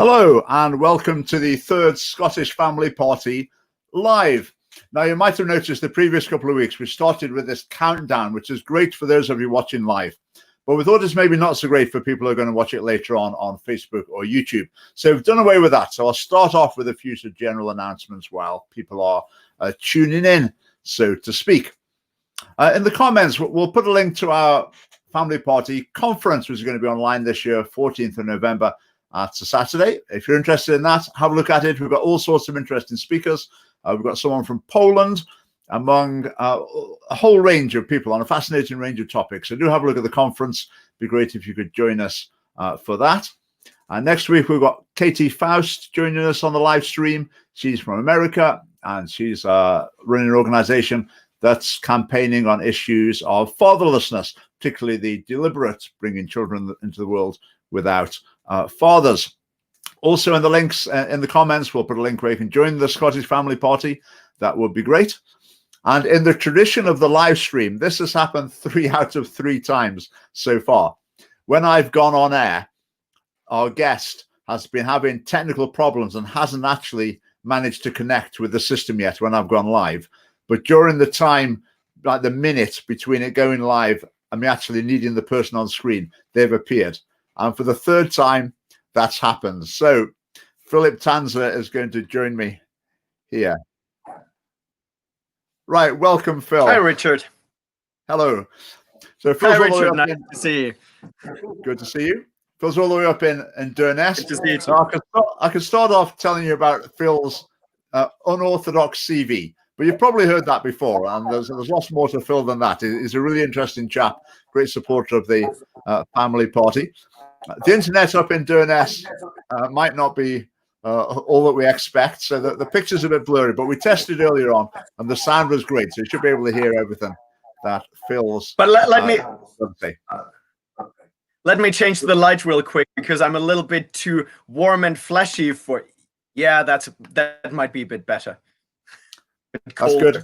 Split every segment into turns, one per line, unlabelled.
Hello and welcome to the third Scottish Family Party live. Now you might have noticed the previous couple of weeks we started with this countdown, which is great for those of you watching live. But we thought it's maybe not so great for people who are going to watch it later on Facebook or YouTube. So we've done away with that. So I'll start off with a few sort of general announcements while people are tuning in, so to speak. In the comments, we'll put a link to our Family Party conference, which is going to be online this year, 14th of November. It's a Saturday. If you're interested in that, have a look at it. We've got all sorts of interesting speakers. We've got someone from Poland, among a whole range of people on a fascinating range of topics. So do have a look at the conference. It'd be great if you could join us for that. Next week, we've got Katie Faust joining us on the live stream. She's from America, and she's running an organization that's campaigning on issues of fatherlessness, particularly the deliberate bringing children into the world without fathers. Also in the links in the comments, we'll put a link where you can join the Scottish Family Party. That would be great. And in the tradition of the live stream, this has happened 3 out of 3 times so far. When I've gone on air, our guest has been having technical problems and hasn't actually managed to connect with the system yet when I've gone live. But during the time, like the minute between it going live and me actually needing the person on screen, they've appeared. And for the 3rd time, that's happened. So Philipp Tanzer is going to join me here. Right, welcome, Phil.
Hi, Richard.
Hello. So Phil's
Hi, Richard. Nice to see you.
Good to see you. Phil's all the way up in Durness.
Good to see you.
So I can start off telling you about Phil's unorthodox CV. But you've probably heard that before, and there's lots more to Phil than that. He's a really interesting chap, great supporter of the family party. The internet up in Durness might not be all that we expect, so the picture's a bit blurry, but we tested earlier on, and the sound was great, so you should be able to hear everything that Phil's
But let me change the light real quick, because I'm a little bit too warm and flashy for... Yeah, that might be a bit better.
That's good.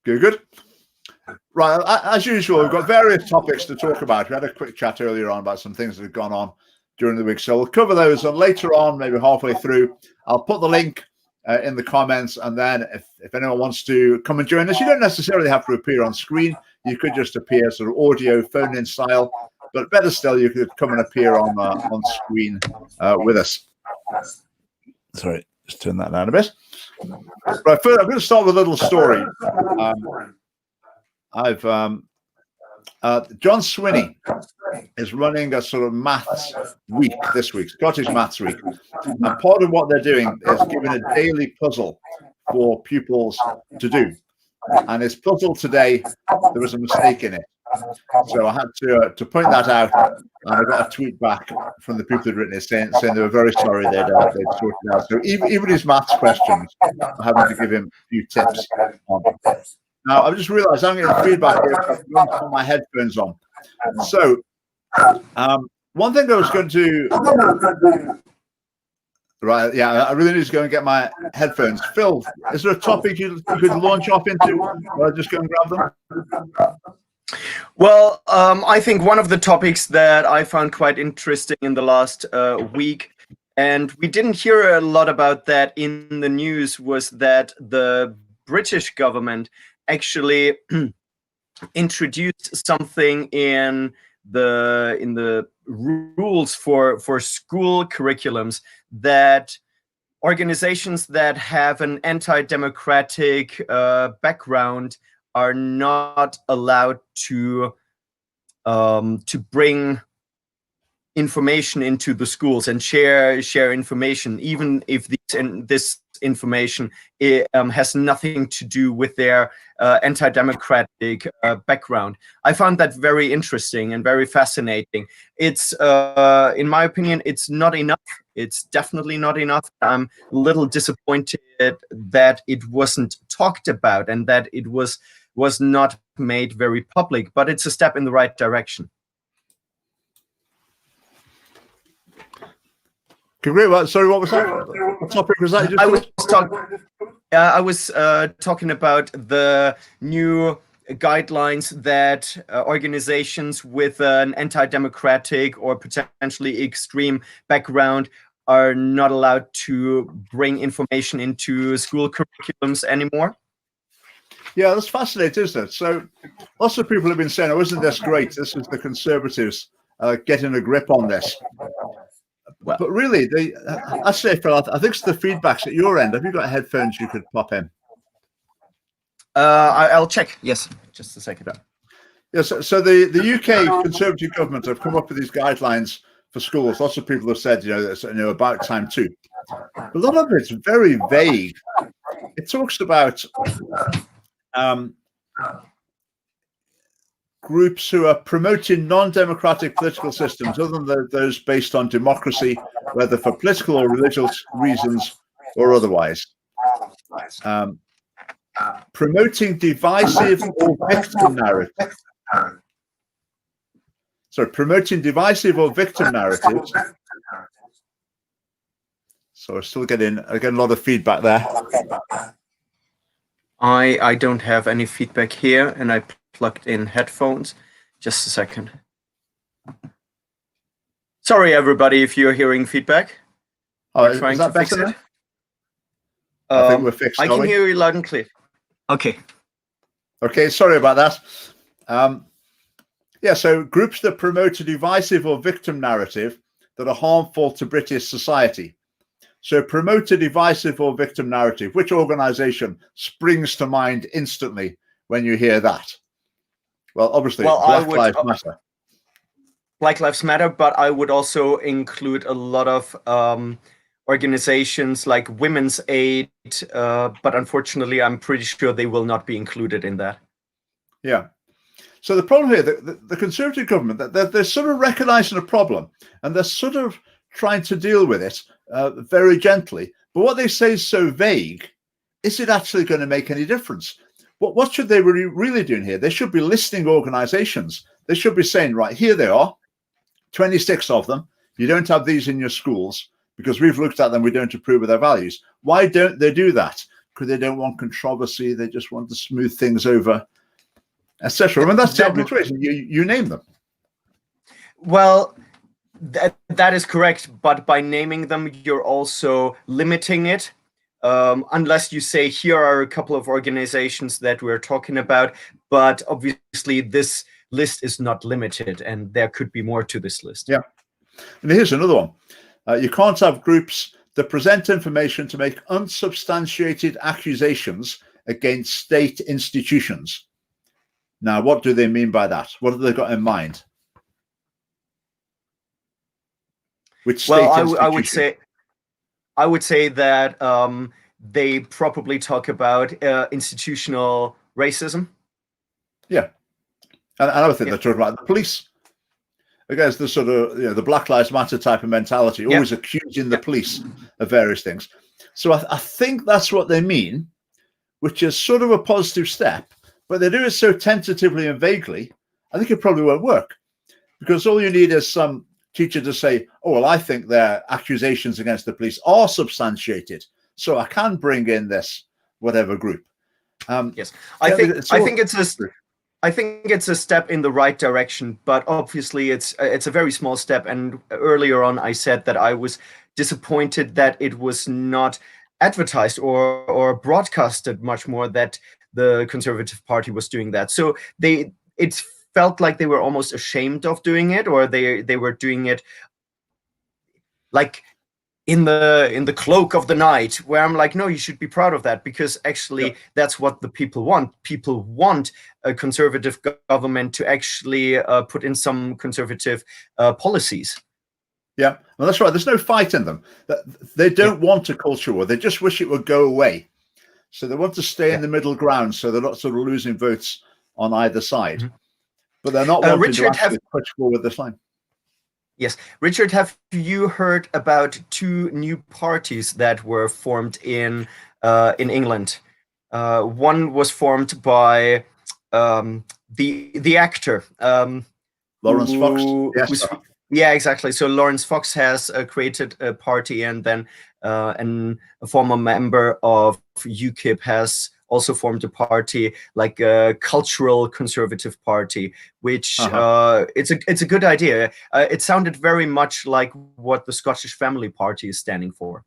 Good. Right, as usual, we've got various topics to talk about. We had a quick chat earlier on about some things that have gone on during the week, so we'll cover those. And later on, maybe halfway through, I'll put the link in the comments. And then if anyone wants to come and join us, you don't necessarily have to appear on screen. You could just appear sort of audio, phone-in style. But better still, you could come and appear on screen with us. Sorry, just turn that down a bit. Right, first, I'm going to start with a little story. John Swinney is running a sort of maths week this week, Scottish Maths Week. And part of what they're doing is giving a daily puzzle for pupils to do. And his puzzle today, there was a mistake in it. So I had to point that out, and I got a tweet back from the people who'd written it saying they were very sorry they'd sorted it out. So even his maths questions, I'm having to give him a few tips on. Now, I've just realised I'm getting feedback here. I've got my headphones on. So, one thing I was going to... Right, yeah, I really need to go and get my headphones. Phil, is there a topic you could launch off into? Or I'll just go and grab them?
Well, I think one of the topics that I found quite interesting in the last week, and we didn't hear a lot about that in the news, was that the British government actually introduced something in the rules for school curriculums that organizations that have an anti-democratic background are not allowed to bring information into the schools and share information, even if this information has nothing to do with their anti-democratic background. I found that very interesting and very fascinating. It's, in my opinion, it's not enough. It's definitely not enough. I'm a little disappointed that it wasn't talked about and that it was not made very public, but it's a step in the right direction.
Great. Sorry, what was that? What topic was that?
I was talking about the new guidelines that organizations with an anti-democratic or potentially extreme background are not allowed to bring information into school curriculums anymore.
Yeah, that's fascinating, isn't it? So lots of people have been saying, oh, isn't this great? This is the Conservatives getting a grip on this. Well, but really, I say, Phil, I think it's the feedbacks at your end. Have you got headphones you could pop in?
I'll check. Yes, just a second.
Yes. So the UK Conservative government have come up with these guidelines for schools. Lots of people have said, it's about time too. But a lot of it's very vague. It talks about groups who are promoting non-democratic political systems other than those based on democracy, whether for political or religious reasons or otherwise. Promoting divisive or victim narratives. Sorry, promoting divisive or victim narratives. So we're still getting a lot of feedback there.
I don't have any feedback here, and I plugged in headphones. Just a second. Sorry, everybody, if you're hearing feedback.
Oh, is that better now? I think we're fixed.
I can hear you loud and clear. Okay.
Okay, sorry about that. Yeah, so groups that promote a divisive or victim narrative that are harmful to British society. So promote a divisive or victim narrative. Which organization springs to mind instantly when you hear that? Well, obviously, Black Lives Matter.
Black Lives Matter, but I would also include a lot of organizations like Women's Aid, but unfortunately, I'm pretty sure they will not be included in that.
Yeah. So the problem here, the Conservative government, they're sort of recognizing a problem, and they're sort of trying to deal with it very gently. But what they say is so vague. Is it actually going to make any difference? What should they really doing here? They should be listing organizations. They should be saying, right, here they are, 26 of them. You don't have these in your schools because we've looked at them. We don't approve of their values. Why don't they do that? Because they don't want controversy. They just want to smooth things over, etc. I mean, that's the obvious reason. You name them.
Well, that is correct. But by naming them, you're also limiting it. Unless you say, here are a couple of organizations that we're talking about. But obviously, this list is not limited, and there could be more to this list.
Yeah. And here's another one. You can't have groups that present information to make unsubstantiated accusations against state institutions. Now, what do they mean by that? What have they got in mind? Which state institution?
I would say that they probably talk about institutional racism.
Yeah. And I would think they're talking about the police. Again, the sort of the Black Lives Matter type of mentality, always accusing the police of various things. So I think that's what they mean, which is sort of a positive step, but they do it so tentatively and vaguely, I think it probably won't work. Because all you need is some teacher to say, oh, well, I think their accusations against the police are substantiated, so I can bring in this whatever group.
Yes, I think it's a step in the right direction, but obviously it's a very small step. And earlier on, I said that I was disappointed that it was not advertised or broadcasted much more that the Conservative Party was doing that. So it felt like they were almost ashamed of doing it, or they were doing it like in the cloak of the night, where I'm like, no, you should be proud of that, because actually that's what the people want. People want a conservative government to actually put in some conservative policies.
Yeah, well, that's right. There's no fight in them. They don't want a culture war. They just wish it would go away. So they want to stay in the middle ground, so they're not sort of losing votes on either side. But they're not wanting to actually push forward this line.
Yes. Richard, have you heard about two new parties that were formed in England? One was formed by the actor
Lawrence Fox.
Yes. Yeah, exactly. So Lawrence Fox has created a party, and then a former member of UKIP has also formed a party, like a cultural conservative party, which it's a good idea. It sounded very much like what the Scottish Family Party is standing for.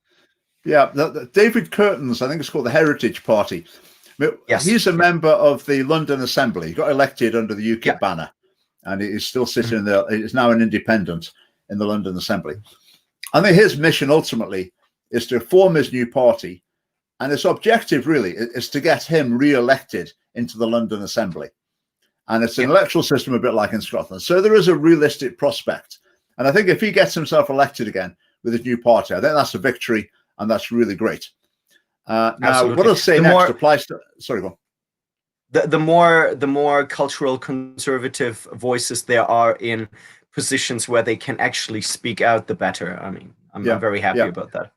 Yeah, David Curtin's, I think it's called the Heritage Party.
Yes.
He's a member of the London Assembly. He got elected under the UKIP banner, and he's still sitting there. He's now an independent in the London Assembly. I think his mission ultimately is to form his new party, and his objective really is to get him re-elected into the London Assembly. And it's an electoral system a bit like in Scotland. So there is a realistic prospect. And I think if he gets himself elected again with his new party, I think that's a victory, and that's really great. Now, what I'll say next applies to... Sorry, go on.
The more cultural conservative voices there are in positions where they can actually speak out, the better. I mean, I'm very happy about that.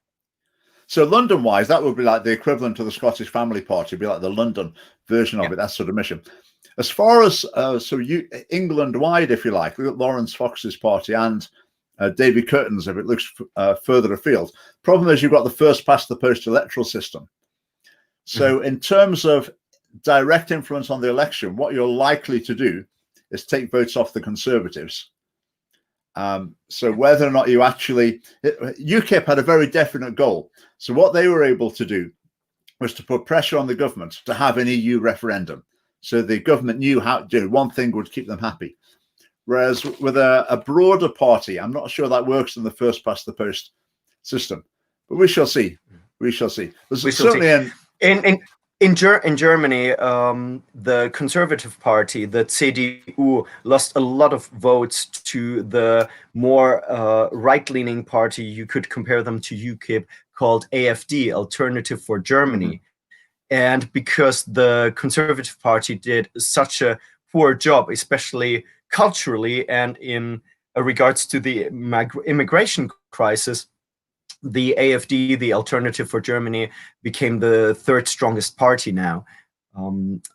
So London-wise, that would be like the equivalent to the Scottish Family Party, it'd be like the London version of it, that sort of mission. As far as England-wide, if you like, look at Lawrence Fox's party and David Curtin's, if it looks further afield. Problem is you've got the first past the post electoral system. So in terms of direct influence on the election, what you're likely to do is take votes off the Conservatives. So whether or not you actually... UKIP had a very definite goal. So what they were able to do was to put pressure on the government to have an EU referendum. So the government knew how to do one thing would keep them happy. Whereas with a broader party, I'm not sure that works in the first past the post system. But we shall see. We shall see.
In Germany, the Conservative Party, the CDU, lost a lot of votes to the more right-leaning party. You could compare them to UKIP, called AfD, Alternative for Germany. And because the Conservative Party did such a poor job, especially culturally and in regards to the immigration crisis, the AfD, the Alternative for Germany, became the third strongest party now.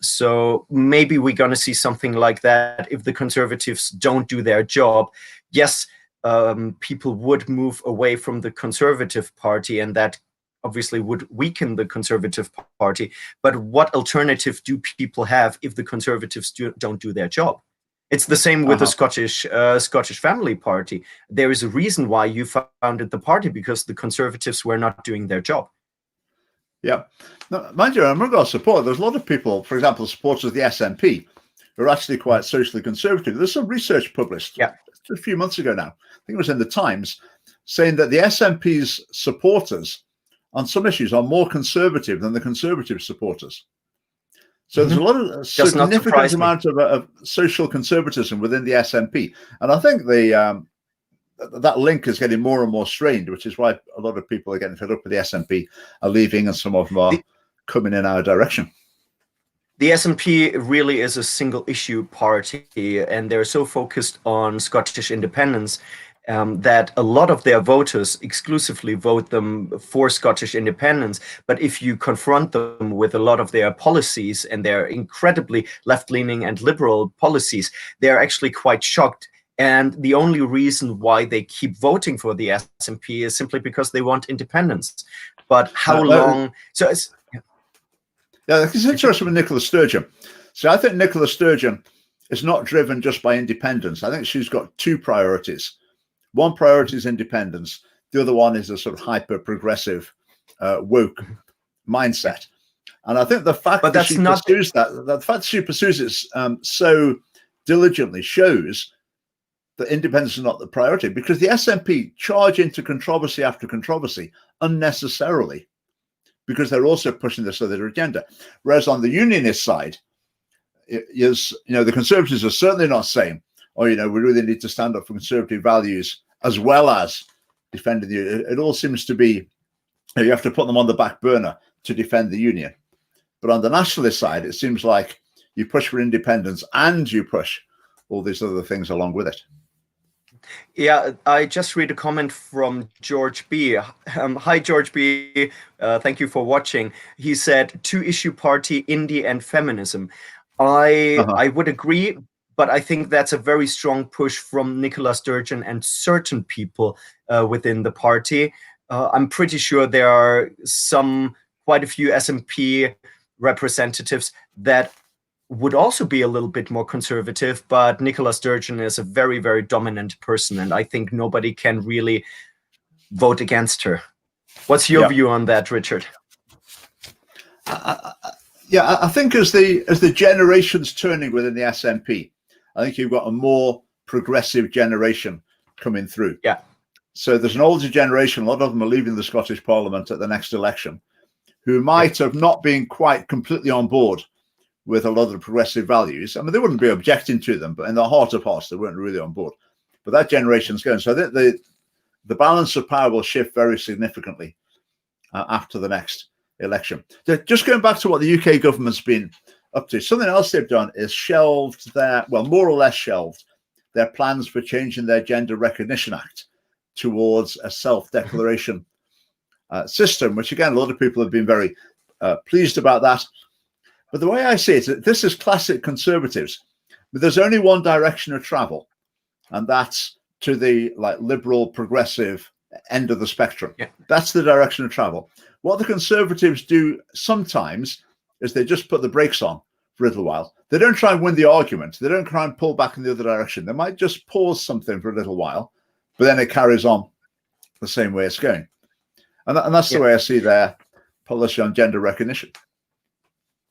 So maybe we're going to see something like that if the Conservatives don't do their job. Yes, people would move away from the Conservative Party, and that obviously would weaken the Conservative Party. But what alternative do people have if the Conservatives don't do their job? It's the same with the Scottish Family Party. There is a reason why you founded the party, because the Conservatives were not doing their job.
Yeah. Now, mind you, I'm not going to support. There's a lot of people, for example, supporters of the SNP, who are actually quite socially conservative. There's some research published just a few months ago now, I think it was in the Times, saying that the SNP's supporters on some issues are more conservative than the Conservative supporters. So there's a lot of significant amount of social conservatism within the SNP. And I think that link is getting more and more strained, which is why a lot of people are getting fed up with the SNP, are leaving, and some of them are coming in our direction.
The SNP really is a single issue party, and they're so focused on Scottish independence that a lot of their voters exclusively vote them for Scottish independence. But if you confront them with a lot of their policies and their incredibly left-leaning and liberal policies, they're actually quite shocked. And the only reason why they keep voting for the SNP is simply because they want independence. But how long? So it's...
Yeah, it's interesting with Nicola Sturgeon. So I think Nicola Sturgeon is not driven just by independence. I think she's got two priorities. One priority is independence. The other one is a sort of hyper-progressive, woke mindset. And I think the fact that she pursues the fact she pursues it so diligently shows that independence is not the priority, because the SNP charge into controversy after controversy unnecessarily, because they're also pushing this other agenda. Whereas on the unionist side, the Conservatives are certainly not saying, oh, we really need to stand up for conservative values as well as defending the union. It all seems to be, you have to put them on the back burner to defend the union. But on the nationalist side, it seems like you push for independence and you push all these other things along with it.
Yeah, I just read a comment from George B. Hi, George B. Thank you for watching. He said, two-issue party, indie and feminism. I would agree, but I think that's a very strong push from Nicola Sturgeon and certain people within the party. I'm pretty sure there are quite a few SNP representatives that would also be a little bit more conservative, but Nicola Sturgeon is a very, very dominant person, and I think nobody can really vote against her. What's your view on that, Richard?
I think as the generations turning within the SNP, I think you've got a more progressive generation coming through.
Yeah.
So there's an older generation, a lot of them are leaving the Scottish Parliament at the next election, who might have not been quite completely on board with a lot of the progressive values. I mean, they wouldn't be objecting to them, but in their heart of hearts, they weren't really on board. But that generation's going. So the balance of power will shift very significantly after the next election. Just going back to what the UK government's been up to, something else they've done is shelved more or less shelved their plans for changing their Gender Recognition Act towards a self-declaration system, which again, a lot of people have been very pleased about that. But the way I see it, this is classic conservatives. But there's only one direction of travel, and that's to the liberal, progressive end of the spectrum. Yeah. That's the direction of travel. What the conservatives do sometimes is they just put the brakes on for a little while. They don't try and win the argument. They don't try and pull back in the other direction. They might just pause something for a little while, but then it carries on the same way it's going. And that's the way I see their policy on gender recognition.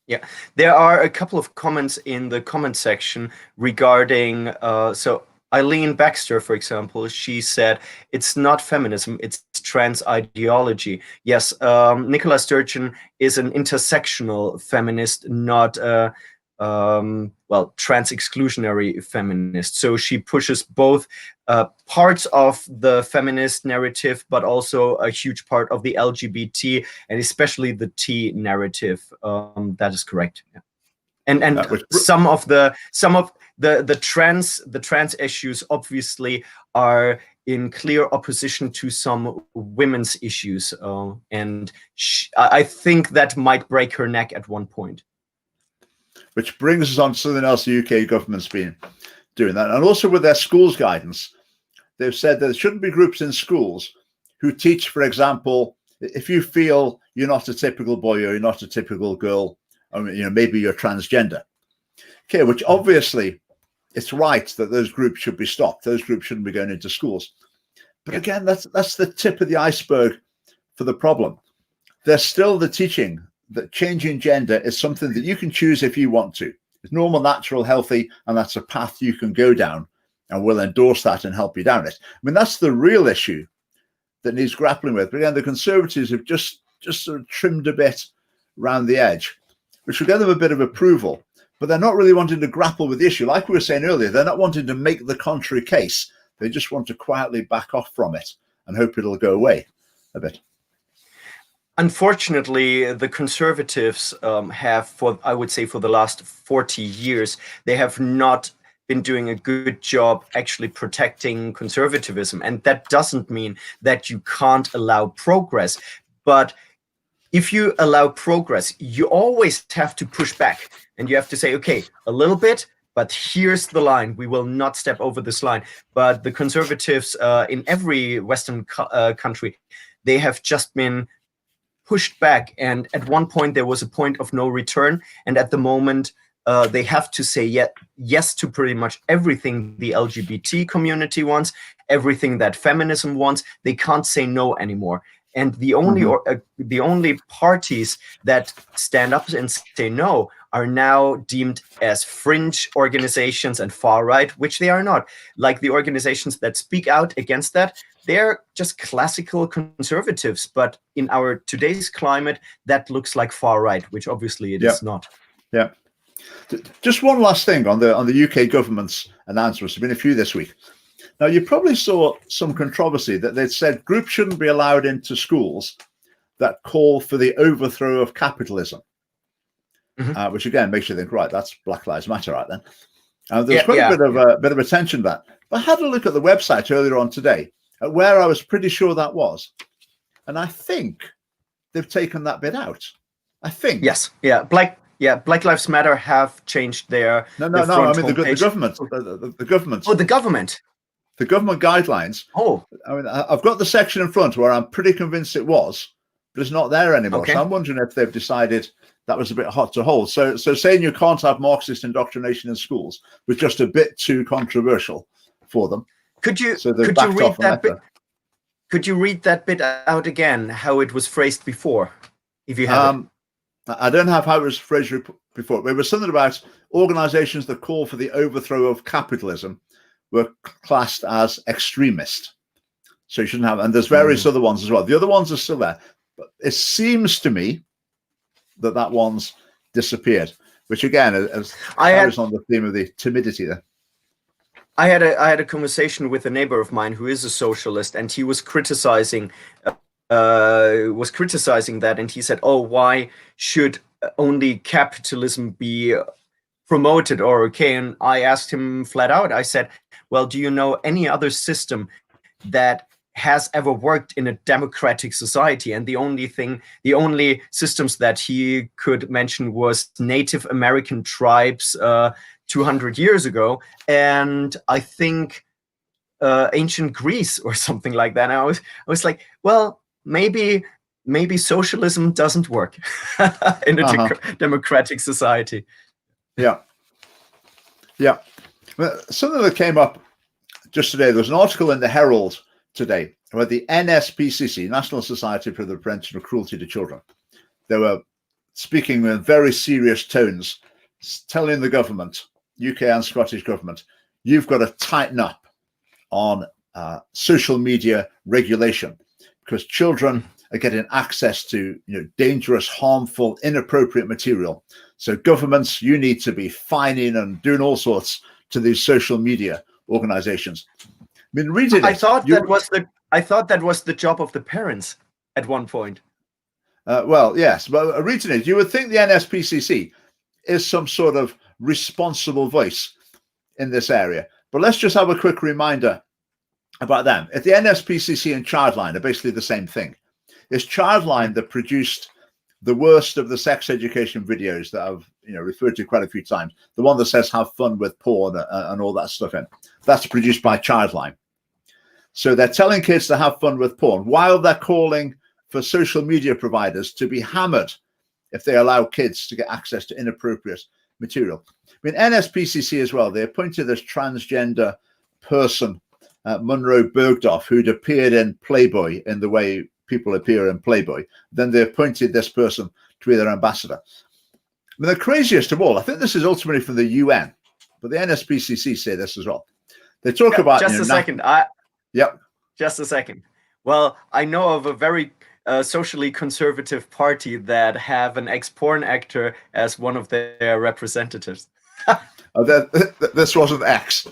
Yeah, there are a couple of comments in the comment section regarding, so Eileen Baxter, for example, she said, it's not feminism, it's trans ideology. Yes, Nicola Sturgeon is an intersectional feminist, not a trans exclusionary feminist. So she pushes both parts of the feminist narrative, but also a huge part of the LGBT and especially the T narrative. That is correct. Yeah. And some of the trans issues obviously are in clear opposition to some women's issues, and I think that might break her neck at one point.
Which brings us on to something else the UK government's been doing that. And also with their schools guidance, they've said that there shouldn't be groups in schools who teach, for example, if you feel you're not a typical boy or you're not a typical girl, I mean, maybe you're transgender. Okay, which obviously it's right that those groups should be stopped. Those groups shouldn't be going into schools. But again, that's the tip of the iceberg for the problem. There's still the teaching that changing gender is something that you can choose if you want to. It's normal, natural, healthy, and that's a path you can go down, and we'll endorse that and help you down it. I mean, that's the real issue that needs grappling with. But again, the Conservatives have just sort of trimmed a bit around the edge, which will give them a bit of approval, but they're not really wanting to grapple with the issue. Like we were saying earlier, they're not wanting to make the contrary case. They just want to quietly back off from it and hope it'll go away a bit.
Unfortunately, the Conservatives have, I would say, for the last 40 years, they have not been doing a good job actually protecting conservatism. And that doesn't mean that you can't allow progress. But if you allow progress, you always have to push back. And you have to say, okay, a little bit, but here's the line. We will not step over this line. But the Conservatives in every Western country, they have just been pushed back, and at one point there was a point of no return, and at the moment they have to say yes to pretty much everything the LGBT community wants, everything that feminism wants. They can't say no anymore, and the only parties that stand up and say no are now deemed as fringe organizations and far right, which they are not. Like the organizations that speak out against that, they're just classical conservatives, but in our today's climate, that looks like far right, which obviously it is not.
Yeah. Just one last thing on the UK government's announcements. There's been a few this week. Now, you probably saw some controversy that they'd said groups shouldn't be allowed into schools that call for the overthrow of capitalism, which again makes you think, right, that's Black Lives Matter, right then. There's quite a bit of attention to that. But I had a look at the website earlier on today, where I was pretty sure that was. And I think they've taken that bit out. I think.
Yes. Yeah. Black Lives Matter have changed their
No. I mean, the government. The government.
Oh, the government.
The government guidelines.
Oh.
I mean, I've got the section in front where I'm pretty convinced it was. but it's not there anymore.
Okay.
So I'm wondering if they've decided that was a bit hot to hold. So saying you can't have Marxist indoctrination in schools was just a bit too controversial for them.
Could you
read
that bit? Could you read that bit out again? How it was phrased before, if you have it?
I don't have how it was phrased before. There was something about organizations that call for the overthrow of capitalism were classed as extremist. So you shouldn't have, and there's various other ones as well. The other ones are still there, but it seems to me that one's disappeared, which again is on the theme of the timidity there.
I had a conversation with a neighbor of mine who is a socialist, and he was criticizing that, and he said, "Oh, why should only capitalism be promoted or okay?" And I asked him flat out. I said, "Well, do you know any other system that has ever worked in a democratic society?" And the only systems that he could mention was Native American tribes 200 years ago, and I think ancient Greece or something like that. And I was like, well, maybe socialism doesn't work in a democratic society.
Yeah. Something that came up just today, there's an article in the Herald today about the NSPCC, National Society for the Prevention of Cruelty to Children. They were speaking in very serious tones, telling the government, UK and Scottish government, you've got to tighten up on social media regulation, because children are getting access to dangerous, harmful, inappropriate material. So governments, you need to be fining and doing all sorts to these social media organizations. I mean, reading it,
I thought that was the job of the parents at one point.
Well, yes, but reading it, you would think the NSPCC is some sort of responsible voice in this area. But let's just have a quick reminder about them. If the NSPCC and Childline are basically the same thing. It's Childline that produced the worst of the sex education videos that I've referred to quite a few times. The one that says have fun with porn and all that stuff in. That's produced by Childline. So they're telling kids to have fun with porn while they're calling for social media providers to be hammered if they allow kids to get access to inappropriate material. I mean, NSPCC as well, they appointed this transgender person, Munro Bergdorf, who'd appeared in Playboy in the way people appear in Playboy. Then they appointed this person to be their ambassador. I mean, the craziest of all, I think this is ultimately from the UN, but the NSPCC say this as well. They talk about...
Just a second.
Yep.
Just a second. Well, I know of a very socially conservative party that have an ex-porn actor as one of their representatives.
This wasn't X.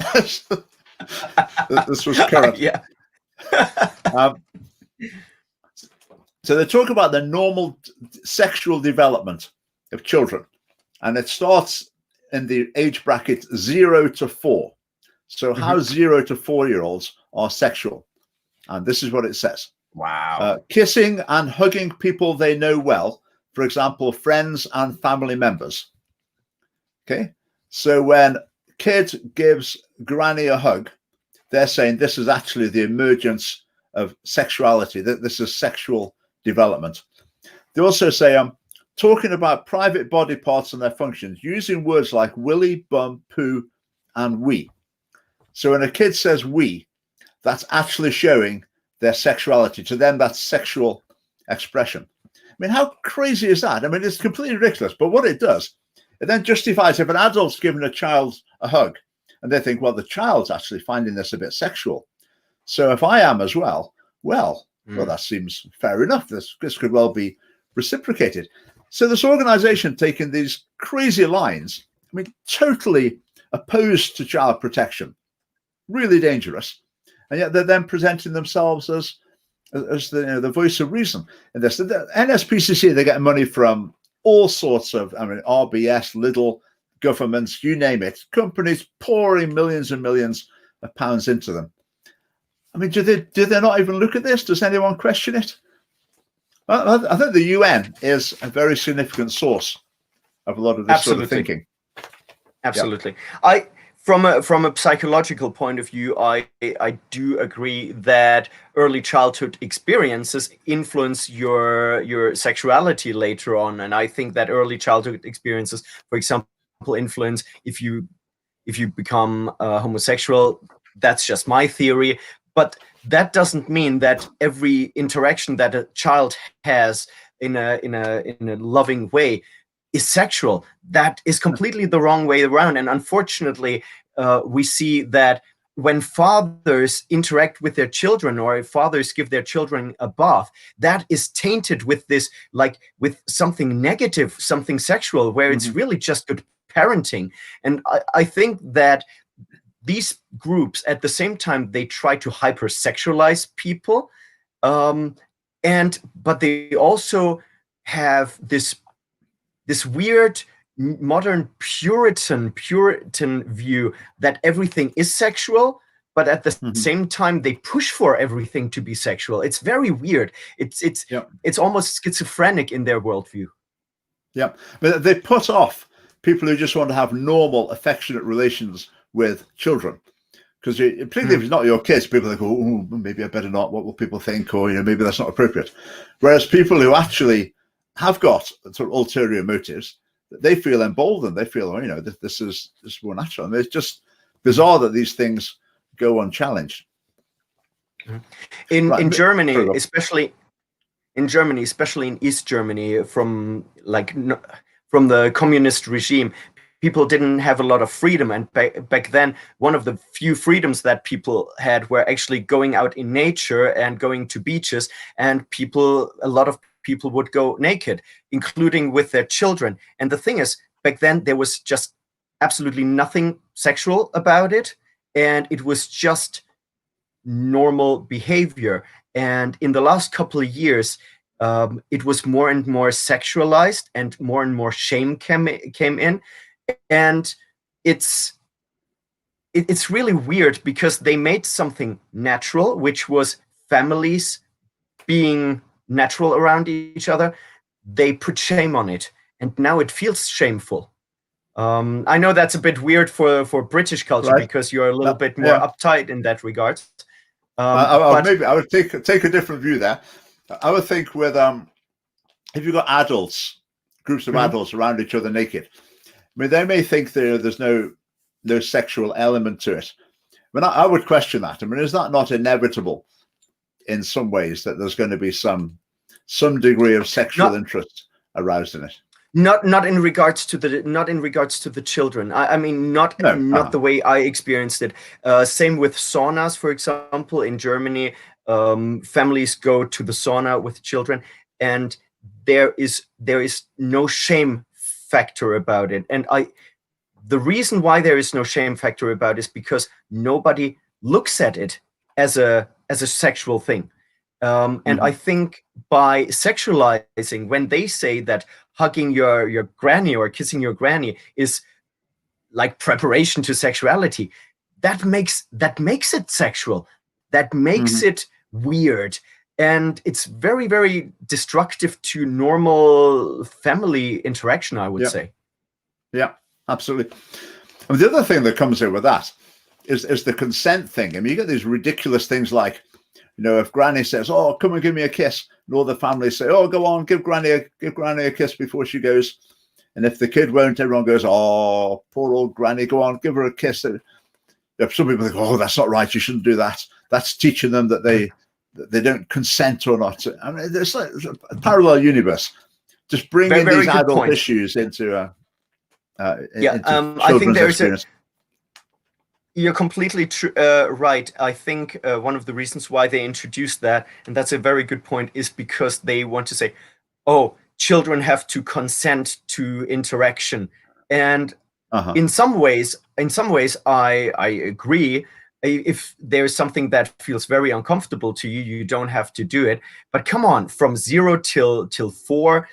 This was current.
Yeah.
So they talk about the normal sexual development of children, and it starts in the age bracket 0 to 4. So how 0 to 4-year-olds are sexual. And this is what it says.
Wow.
Kissing and hugging people they know well, for example, friends and family members. Okay. So when kid gives granny a hug, they're saying this is actually the emergence of sexuality, that this is sexual development. They also say, talking about private body parts and their functions, using words like willy, bum, poo, and wee. So when a kid says we, that's actually showing their sexuality. To them, that's sexual expression. I mean, how crazy is that? I mean, it's completely ridiculous. But what it does, it then justifies if an adult's giving a child a hug and they think, well, the child's actually finding this a bit sexual. So if I am as well, well, that seems fair enough. This could well be reciprocated. So this organization taking these crazy lines, I mean, totally opposed to child protection, really dangerous. And yet they're then presenting themselves as the voice of reason in this. The NSPCC, they get money from all sorts of, RBS, Lidl, governments, you name it, companies pouring millions and millions of pounds into them. I mean, do they not even look at this? Does anyone question it? I think the UN is a very significant source of a lot of this sort of thinking.
Absolutely. from a psychological point of view, I do agree that early childhood experiences influence your sexuality later on, and I think that early childhood experiences, for example, influence if you become homosexual. That's just my theory, but that doesn't mean that every interaction that a child has in a loving way is sexual. That is completely the wrong way around. And unfortunately, we see that when fathers interact with their children, or if fathers give their children a bath, that is tainted with this, like with something negative, something sexual, where it's really just good parenting. And I think that these groups, at the same time, they try to hypersexualize people, but they also have this weird modern Puritan view that everything is sexual, but at the same time they push for everything to be sexual. It's very weird. It's almost schizophrenic in their worldview.
Yeah, but they put off people who just want to have normal, affectionate relations with children. Because particularly if it's not your kids, people think, oh, maybe I better not. What will people think? Or maybe that's not appropriate. Whereas people who actually have got sort of ulterior motives, they feel emboldened. They feel, this is more natural. I mean, it's just bizarre that these things go unchallenged.
In Germany, especially in East Germany, from the communist regime, people didn't have a lot of freedom. And back then, one of the few freedoms that people had were actually going out in nature and going to beaches. And a lot of people would go naked, including with their children. And the thing is, back then, there was just absolutely nothing sexual about it. And it was just normal behavior. And in the last couple of years, it was more and more sexualized, and more shame came in. And it's really weird, because they made something natural, which was families being natural around each other. They put shame on it, and now it feels shameful. I know that's a bit weird for British culture, right, because you're a little bit more uptight in that regard.
Maybe I would take a different view there. I would think with if you've got adults, groups of adults around each other naked, I mean, they may think there's no sexual element to it. I mean, I would question that. I mean, is that not inevitable in some ways, that there's going to be some degree of sexual interest aroused in it?
Not in regards to the children. I mean, not the way I experienced it. Same with saunas, for example, in Germany. Families go to the sauna with children, and there is no shame factor about it. And the reason why there is no shame factor about it is because nobody looks at it as a sexual thing. And I think by sexualizing, when they say that hugging your granny or kissing your granny is like preparation to sexuality, that makes it sexual. That makes it weird. And it's very, very destructive to normal family interaction, I would say.
Yeah, absolutely. I mean, the other thing that comes in with that is the consent thing. I mean, you get these ridiculous things like, if Granny says, "Oh, come and give me a kiss," and all the family say, "Oh, go on, give Granny a kiss before she goes." And if the kid won't, everyone goes, "Oh, poor old Granny, go on, give her a kiss." If some people think, "Oh, that's not right, you shouldn't do that," that's teaching them that they don't consent or not. I mean, there's like a parallel universe. Just bringing these adult issues into
I think there's you're completely right. I think one of the reasons why they introduced that, and that's a very good point, is because they want to say, oh, children have to consent to interaction. And in some ways, I agree. If there's something that feels very uncomfortable to you, you don't have to do it. But come on, from 0 till 4,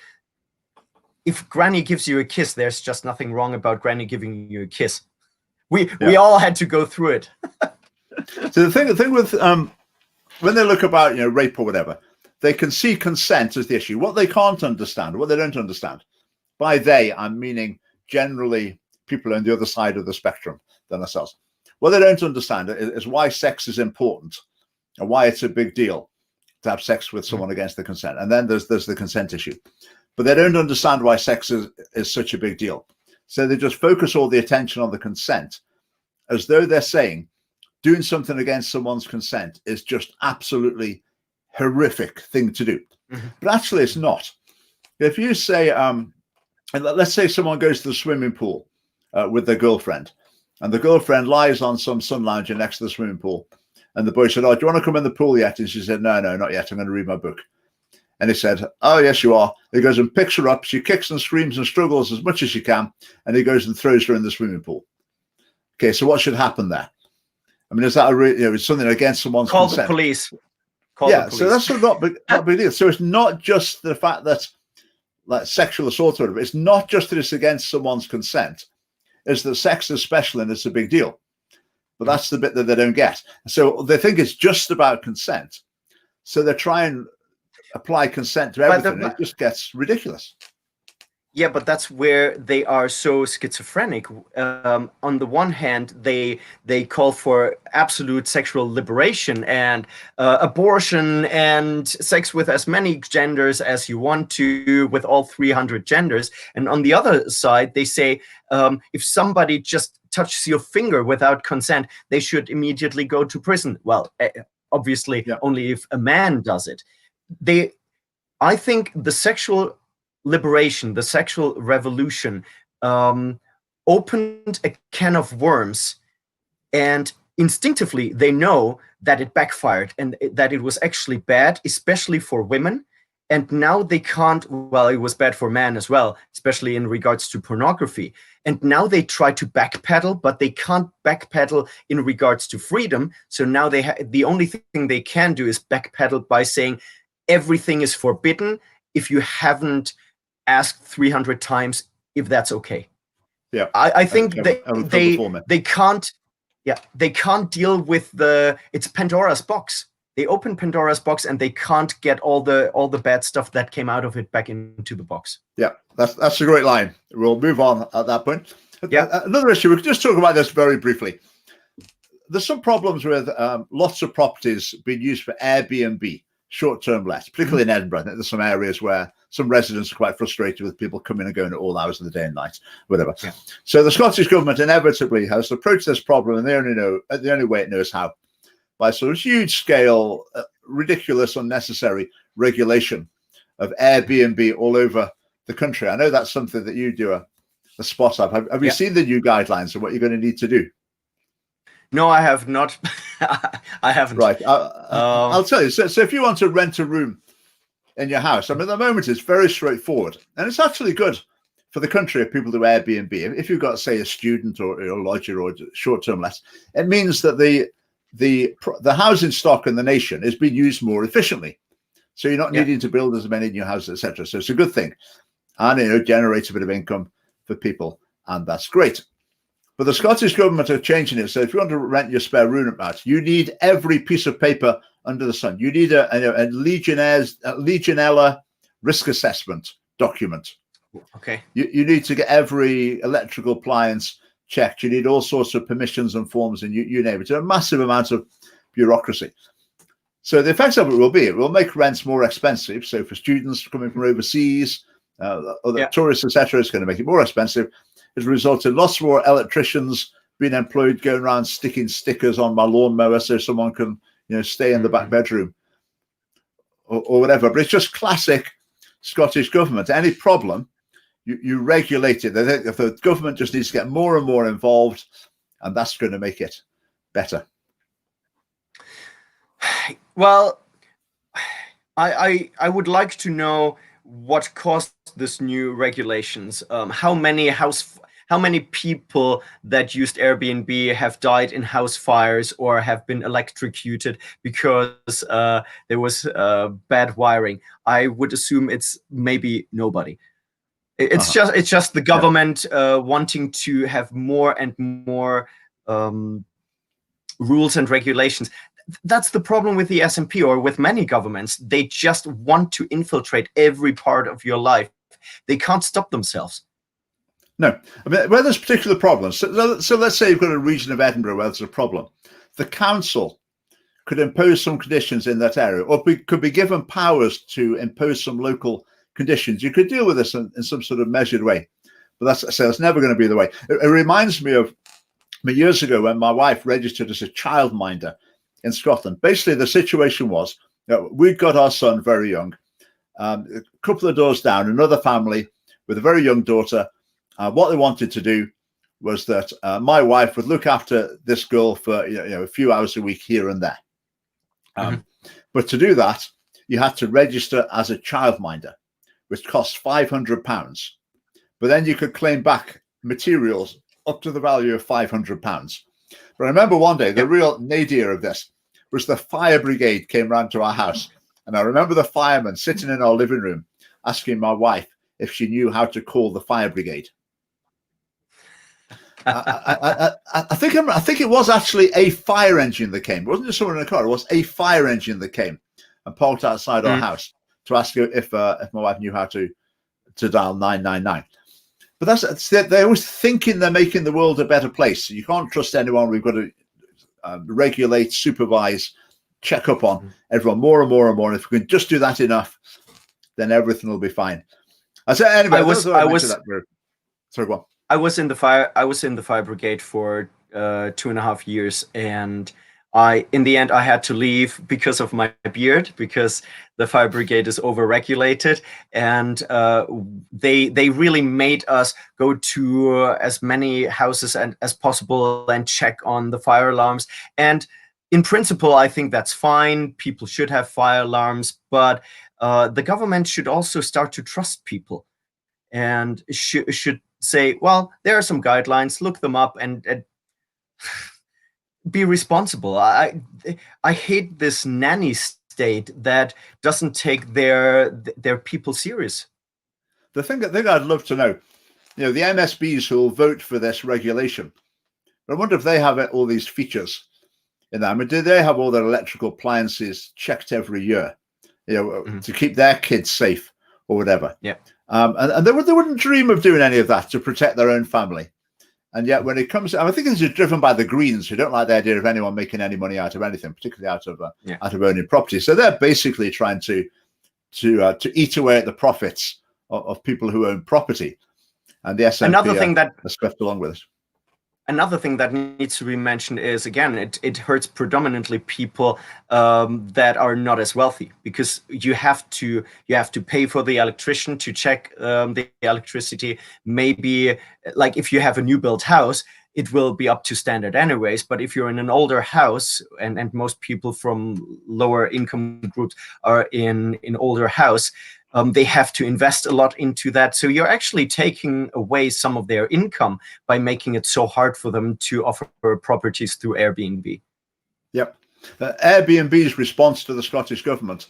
if Granny gives you a kiss, there's just nothing wrong about Granny giving you a kiss. We all had to go through it.
So the thing with when they look about rape or whatever, they can see consent as the issue. What they can't understand, what they don't understand, by they I'm meaning generally people on the other side of the spectrum, than ourselves. What they don't understand is why sex is important and why it's a big deal to have sex with someone against the consent. And then there's the consent issue. But they don't understand why sex is such a big deal. So they just focus all the attention on the consent, as though they're saying doing something against someone's consent is just absolutely horrific thing to do. But actually it's not. If you say, let's say someone goes to the swimming pool with their girlfriend, and the girlfriend lies on some sun lounger next to the swimming pool, and the boy said, "Oh, do you want to come in the pool yet?" And she said, "No, not yet. I'm going to read my book." And he said, "Oh, yes, you are." He goes and picks her up. She kicks and screams and struggles as much as she can, and he goes and throws her in the swimming pool. Okay, so what should happen there? I mean, is that it's something against someone's consent?
Call the police. Call the police.
So that's not a big deal. So it's not just the fact that, like, sexual assault or whatever, it's not just that it's against someone's consent. It's that sex is special and it's a big deal. But that's the bit that they don't get. So they think it's just about consent. So they try and apply consent to everything. It just gets ridiculous.
Yeah, but that's where they are so schizophrenic. On the one hand, they call for absolute sexual liberation and abortion and sex with as many genders as you want to, with all 300 genders. And on the other side, they say if somebody just touches your finger without consent, they should immediately go to prison. Well, obviously, only if a man does it. I think the sexual liberation, the sexual revolution, opened a can of worms, and instinctively they know that it backfired and that it was actually bad, especially for women. And now they can't, well, it was bad for men as well, especially in regards to pornography. And now they try to backpedal, but they can't backpedal in regards to freedom. So now the only thing they can do is backpedal by saying everything is forbidden if you haven't asked 300 times if that's okay.
Yeah,
I think they can't deal with it's Pandora's box. They open Pandora's box and they can't get all the bad stuff that came out of it back into the box.
Yeah, that's a great line. We'll move on at that point.
Yeah,
another issue, we could just talk about this very briefly. There's some problems with lots of properties being used for Airbnb, short-term lets, particularly in Edinburgh. I think there's some areas where some residents are quite frustrated with people coming and going at all hours of the day and night, whatever. Yeah. So the Scottish government inevitably has approached this problem, and the only way it knows how, by sort of huge scale, ridiculous, unnecessary regulation of Airbnb all over the country. I know that's something that you do a spot up. Have you seen the new guidelines and what you're going to need to do?
No, I have not. I haven't.
Right. I'll tell you. So if you want to rent a room in your house, I mean, at the moment it's very straightforward, and it's actually good for the country if people do Airbnb. If you've got, say, a student or a lodger or short-term lets, it means that the housing stock in the nation is being used more efficiently. So you're not needing to build as many new houses, etc. So it's a good thing, and it generates a bit of income for people, and that's great. But the Scottish government are changing it. So if you want to rent your spare room out, you need every piece of paper under the sun. You need a Legionella risk assessment document.
Okay.
You need to get every electrical appliance checked. You need all sorts of permissions and forms, and you name it. It's a massive amount of bureaucracy. So the effects of it will make rents more expensive. So for students coming from overseas, other tourists, etc., it's going to make it more expensive. It's resulted in lots more electricians being employed, going around sticking stickers on my lawnmower so someone can, stay in the back bedroom or whatever. But it's just classic Scottish government. Any problem, you regulate it. They think if the government just needs to get more and more involved, and that's going to make it better.
Well, I would like to know what caused this new regulations. How many people that used Airbnb have died in house fires or have been electrocuted because there was bad wiring? I would assume it's maybe nobody. It's just the government wanting to have more and more rules and regulations. That's the problem with the SNP or with many governments. They just want to infiltrate every part of your life. They can't stop themselves.
No. I mean, where there's particular problems, so let's say you've got a region of Edinburgh where there's a problem. The council could impose some conditions in that area, or could be given powers to impose some local conditions. You could deal with this in some sort of measured way. But that's never going to be the way. It reminds me of years ago when my wife registered as a childminder in Scotland. Basically, the situation was that we'd got our son very young. A couple of doors down, another family with a very young daughter. What they wanted to do was that my wife would look after this girl for a few hours a week here and there. But to do that, you had to register as a childminder, which costs £500. But then you could claim back materials up to the value of £500. But I remember one day, the real nadir of this was the fire brigade came round to our house. And I remember the fireman sitting in our living room asking my wife if she knew how to call the fire brigade. I think it was actually a fire engine that came. It wasn't just someone in a car. It was a fire engine that came and parked outside our house to ask her if my wife knew how to dial 999. But they're always thinking they're making the world a better place. You can't trust anyone. We've got to regulate, supervise, check up on everyone more and more and more. And if we can just do that enough, then everything will be fine. Anyway, sorry, go on.
I was in the fire brigade for 2.5 years, and in the end I had to leave because of my beard, because the fire brigade is overregulated, and they really made us go to as many houses as possible and check on the fire alarms. And in principle, I think that's fine. People should have fire alarms, but the government should also start to trust people, and should say, well, there are some guidelines, look them up, and be responsible. I hate this nanny state that doesn't take their people serious.
The thing I'd love to know, the MSBs who will vote for this regulation, I wonder if they have all these features in that. I mean, do they have all their electrical appliances checked every year, to keep their kids safe or whatever?
Yeah.
And they wouldn't dream of doing any of that to protect their own family. And yet when it comes, I think this is driven by the Greens, who don't like the idea of anyone making any money out of anything, particularly out of owning property. So they're basically trying to eat away at the profits of people who own property. And the SNP are swept along with it.
Another thing that needs to be mentioned is, again, it hurts predominantly people that are not as wealthy, because you have to pay for the electrician to check the electricity. Maybe like if you have a new built house, it will be up to standard anyways. But if you're in an older house, and most people from lower income groups are in older house, they have to invest a lot into that. So you're actually taking away some of their income by making it so hard for them to offer properties through Airbnb.
Yep. Airbnb's response to the Scottish government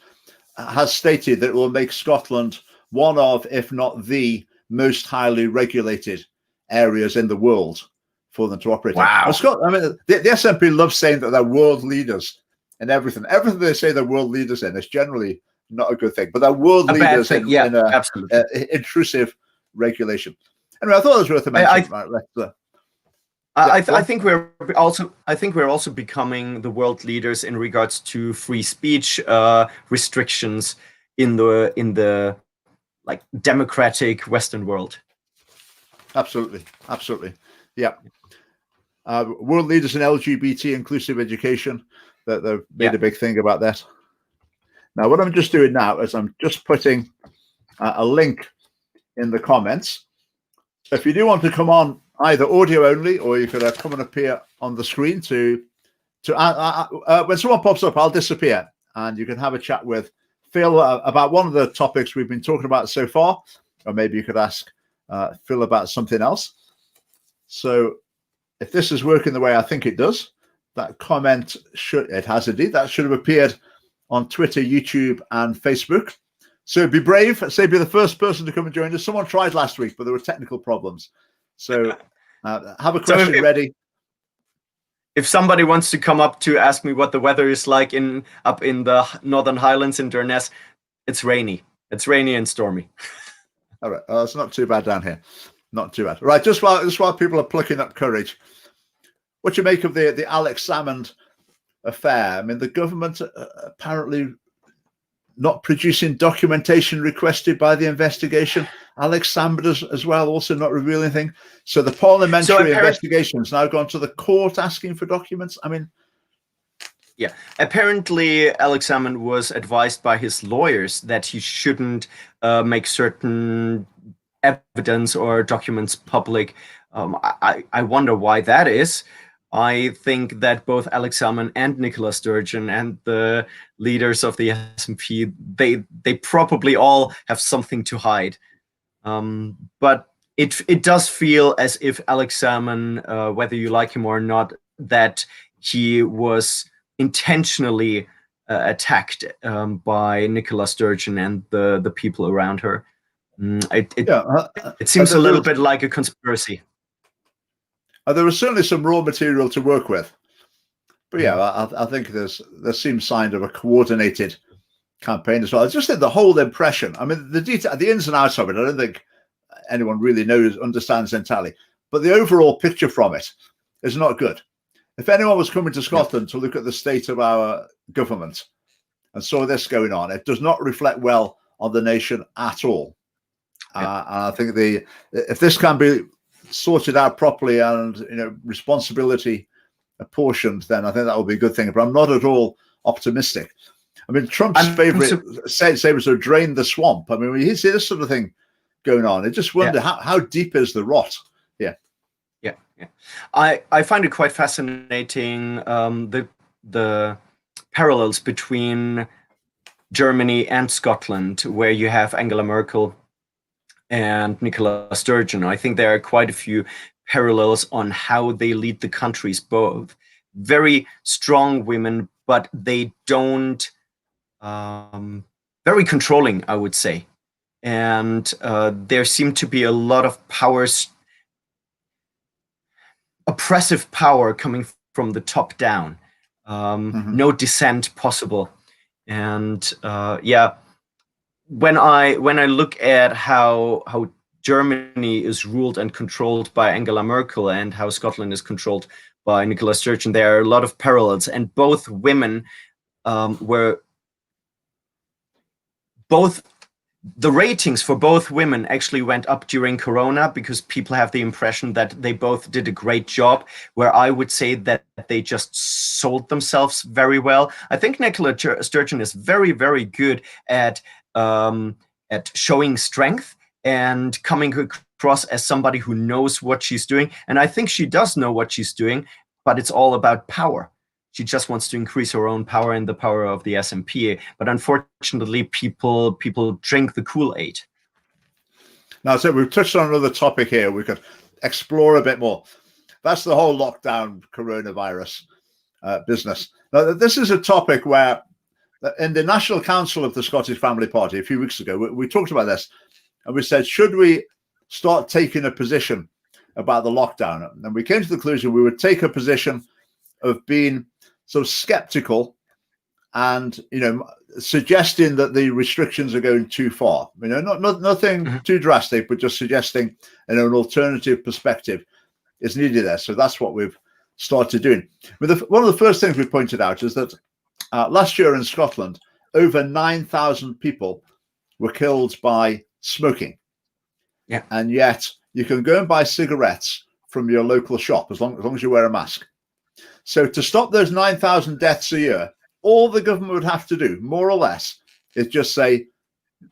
has stated that it will make Scotland one of, if not the most highly regulated areas in the world for them to operate
Wow.
in. The SNP loves saying that they're world leaders in everything. Everything they say they're world leaders in is generally not a good thing, but they're world leaders in intrusive regulation. Anyway, I thought it was worth a mention.
I think we're also becoming the world leaders in regards to free speech restrictions in the like democratic Western world.
Absolutely, yeah. World leaders in LGBT inclusive education. That they've made a big thing about that. Now, what I'm just doing now is I'm just putting a link in the comments. So if you do want to come on either audio only, or you could come and appear on the screen when someone pops up, I'll disappear, and you can have a chat with Phil about one of the topics we've been talking about so far, or maybe you could ask Phil about something else. So if this is working the way I think it does, that comment should have appeared on Twitter, YouTube, and Facebook. So be brave. Say be the first person to come and join us. Someone tried last week, but there were technical problems. So have a question ready.
If somebody wants to come up to ask me what the weather is like up in the Northern Highlands in Durness, it's rainy. It's rainy and stormy.
All right. It's not too bad down here. Not too bad. Right, just while people are plucking up courage, what do you make of the Alex Salmond affair? I mean, the government apparently not producing documentation requested by the investigation. Alex Salmond as well, also not revealing anything. So the parliamentary investigation's now gone to the court asking for documents. I mean,
yeah, apparently Alex Salmond was advised by his lawyers that he shouldn't make certain evidence or documents public. I wonder why that is. I think that both Alex Salmond and Nicola Sturgeon and the leaders of the SNP, they probably all have something to hide. But it does feel as if Alex Salmond, whether you like him or not, that he was intentionally attacked by Nicola Sturgeon and the people around her. It seems a little bit like a conspiracy.
There was certainly some raw material to work with, but yeah, I think there seems signs of a coordinated campaign as well. I just think the whole impression. I mean, the ins and outs of it, I don't think anyone really understands entirely. But the overall picture from it is not good. If anyone was coming to Scotland to look at the state of our government and saw this going on, it does not reflect well on the nation at all. And I think if this can be sorted out properly and responsibility apportioned, then I think that will be a good thing. But I'm not at all optimistic. I mean, Trump's favorite say was to drain the swamp. I mean, when you see this sort of thing going on, I just wonder how deep is the rot?
Yeah. I find it quite fascinating, the parallels between Germany and Scotland, where you have Angela Merkel and Nicola Sturgeon. I think there are quite a few parallels on how they lead the countries, both very strong women, but they don't, very controlling, I would say. And there seem to be a lot of oppressive power coming from the top down, no dissent possible. And when I look at how Germany is ruled and controlled by Angela Merkel and how Scotland is controlled by Nicola Sturgeon, there are a lot of parallels. And both women the ratings for both women actually went up during Corona, because people have the impression that they both did a great job, where I would say that they just sold themselves very well. I think Nicola Sturgeon is very, very good at showing strength and coming across as somebody who knows what she's doing. And I think she does know what she's doing, but it's all about power. She just wants to increase her own power and the power of the SNP. But unfortunately, people drink the Kool-Aid.
Now, so we've touched on another topic here we could explore a bit more. That's the whole lockdown coronavirus business. Now, this is a topic where in the National Council of the Scottish Family Party a few weeks ago, we talked about this, and we said, should we start taking a position about the lockdown? And we came to the conclusion we would take a position of being sort of skeptical and, suggesting that the restrictions are going too far. Nothing too drastic, but just suggesting, an alternative perspective is needed there. So that's what we've started doing. But one of the first things we pointed out is that last year in Scotland, over 9,000 people were killed by smoking.
Yeah.
And yet you can go and buy cigarettes from your local shop as long as you wear a mask. So to stop those 9,000 deaths a year, all the government would have to do, more or less, is just say,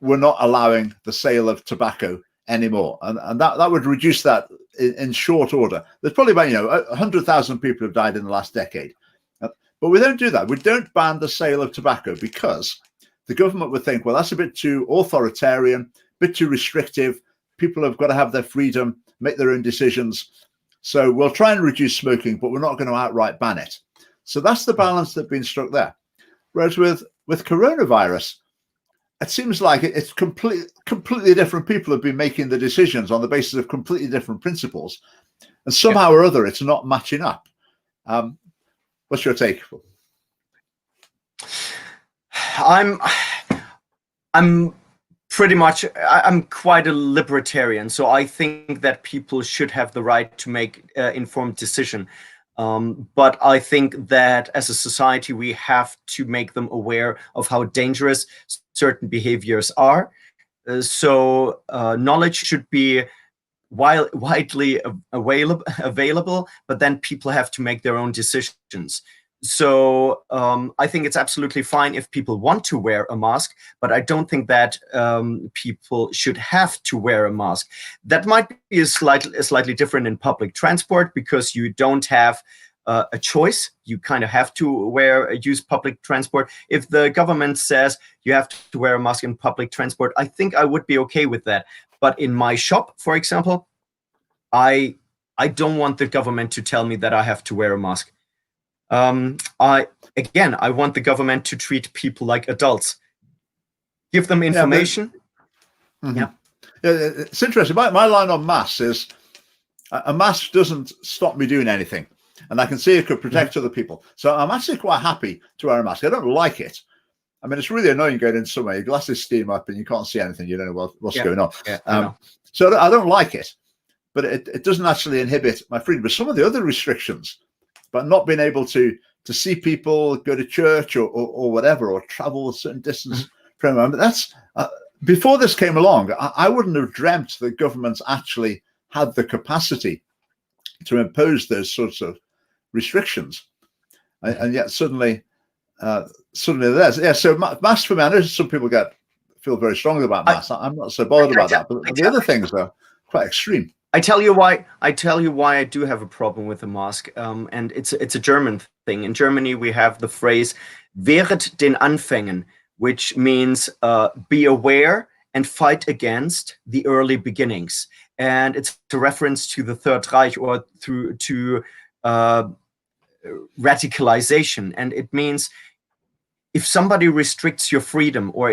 we're not allowing the sale of tobacco anymore. And that would reduce that in short order. There's probably about, 100,000 people have died in the last decade. But we don't do that. We don't ban the sale of tobacco because the government would think, well, that's a bit too authoritarian, a bit too restrictive. People have got to have their freedom, make their own decisions. So we'll try and reduce smoking, but we're not going to outright ban it. So that's the balance that's been struck there. Whereas with coronavirus, it seems like it's completely different people have been making the decisions on the basis of completely different principles. And somehow or other, it's not matching up. What's your take?
I'm Pretty much, I'm quite a libertarian, so I think that people should have the right to make informed decision. But I think that as a society, we have to make them aware of how dangerous certain behaviors are. So knowledge should be widely available, but then people have to make their own decisions. So I think it's absolutely fine if people want to wear a mask, but I don't think that people should have to wear a mask. That might be slightly different in public transport, because you don't have a choice. You kind of have to use public transport. If the government says you have to wear a mask in public transport, I think I would be okay with that. But in my shop, for example, I don't want the government to tell me that I have to wear a mask. I want the government to treat people like adults. Give them information.
Yeah, it's interesting. My line on masks is a mask doesn't stop me doing anything, and I can see it could protect other people. So I'm actually quite happy to wear a mask. I don't like it. I mean, it's really annoying going in somewhere. Your glasses steam up and you can't see anything. You don't know what's going on. So I don't like it, but it doesn't actually inhibit my freedom. But some of the other restrictions, but not being able to see people, go to church or whatever, or travel a certain distance from home. But that's before this came along, I wouldn't have dreamt that governments actually had the capacity to impose those sorts of restrictions, and yet suddenly there's so masks for me. I know some people feel very strongly about masks. I'm not so bothered about that, but the other things are quite extreme.
I tell you why I do have a problem with the mask, and it's a German thing. In Germany, we have the phrase "Wehret den Anfängen," which means be aware and fight against the early beginnings. And it's a reference to the Third Reich, or to radicalization. And it means if somebody restricts your freedom, or